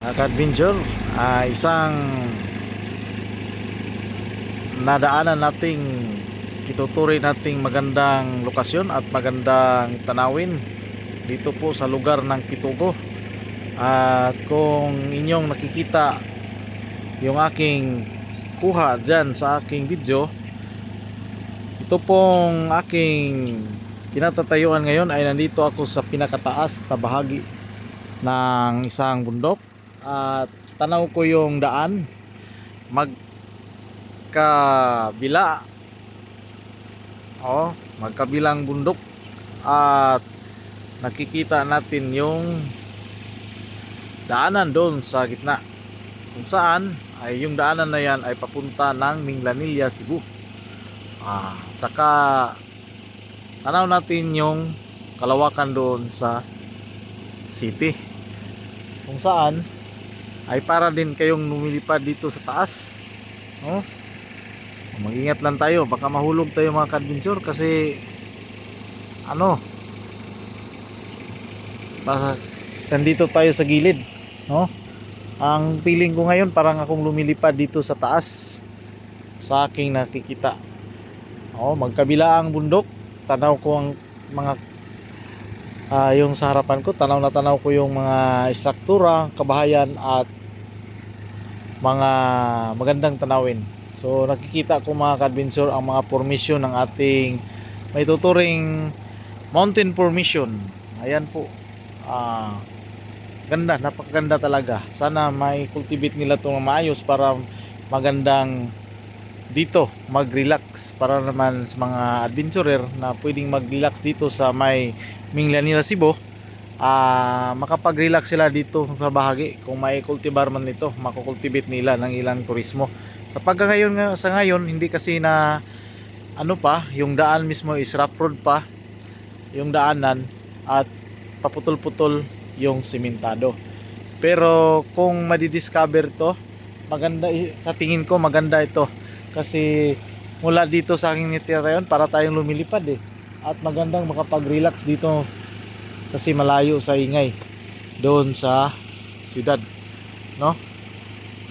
Ka-adventure, isang nadaanan nating ituturing nating magandang lokasyon at magandang tanawin dito po sa lugar ng Pitugo. At kung inyong nakikita yung aking kuha dyan sa aking video, ito pong aking kinatatayuan ngayon ay nandito ako sa pinakataas na bahagi ng isang bundok. At tanaw ko yung daan magkabilang bundok, at nakikita natin yung daanan doon sa gitna, kung saan ay yung daanan na yan ay papunta ng Minglanilla, Cebu. Tsaka tanaw natin yung kalawakan doon sa city, kung saan ay para din kayong lumilipad dito sa taas. Mag-ingat lang tayo, baka mahulog tayo mga ka-adventure, kasi baka nandito tayo sa gilid, ang feeling ko ngayon parang akong lumilipad dito sa taas sa aking nakikita. Magkabila ang bundok, tanaw ko ang mga yung sa harapan ko, tanaw na tanaw ko yung mga istruktura, kabahayan at mga magandang tanawin. So nakikita ko mga ka-adventure ang mga formation ng ating may tuturing mountain formation. Ayan po, ganda, napakaganda talaga. Sana may cultivate nila itong maayos para magandang dito mag-relax, para naman sa mga adventurer na pwedeng mag-relax dito sa may Minglanilla, Cebu, makapag-relax sila dito sa bahagi. Kung may cultivar man nito, makukultivate nila ng ilang turismo. Sa ngayon hindi kasi na yung daan mismo is rough road pa yung daanan, at paputol-putol yung simentado. Pero kung madidiscover to, maganda, sa tingin ko maganda ito, kasi mula dito sa aking nitirayon para tayong lumilipad at magandang makapag-relax dito kasi malayo sa ingay doon sa siyudad,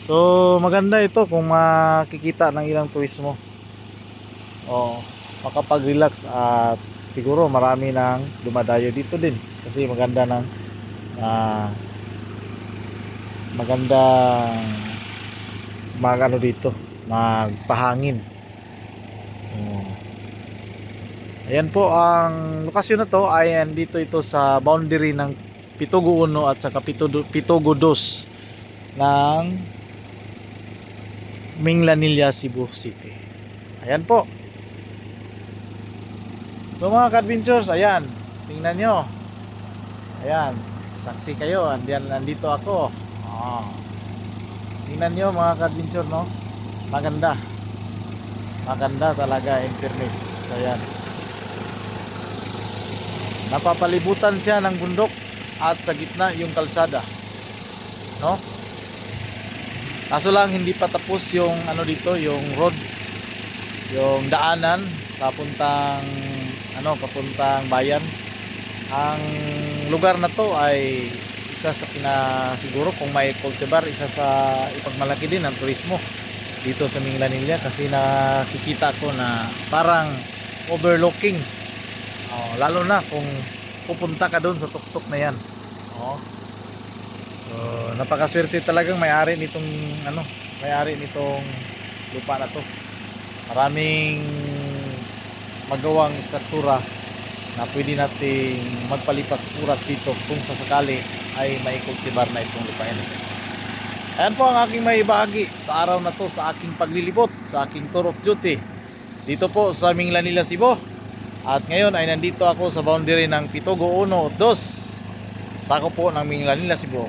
so maganda ito kung makikita ng ilang turismo, makapag-relax, at siguro marami nang dumadayo dito din kasi maganda ng magandang dito magpahangin. Ayan po, ang lokasyon na to ay dito ito sa boundary ng Pitugo 1 at saka Pitugo 2 ng Minglanilla, Cebu City. Ayan po. So mga ka-adventures, ayan, tingnan nyo. Ayan, saksi kayo, nandito ako. Tingnan nyo mga ka-adventure, maganda talaga, in fairness. Ayan, napapalibutan siya ng bundok at sa gitna yung kalsada, kaso lang hindi pa tapos yung dito, yung road, yung daanan papuntang bayan. Ang lugar na to ay isa sa siguro kung may cultivar, isa sa ipagmalaki din ng turismo dito sa Minglanilla, kasi nakikita ko na parang overlooking, lalo na kung pupunta ka doon sa tuktok na yan. So napakaswerte talagang may-ari nitong lupa na to. Maraming magawang struktura na pwede nating magpalipas oras dito kung sasakali ay may kultivar na itong lupa yan. Ayan po ang aking may bahagi sa araw na to, sa aking paglilibot, sa aking tour of duty dito po sa Minglanilla, Cebu. At ngayon ay nandito ako sa boundary ng Pitugo 1 at 2, sakop po ng Minglanilla, Cebu.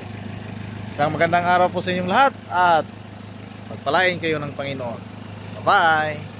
Isang magandang araw po sa inyong lahat, at pagpalain kayo ng Panginoon. Bye bye.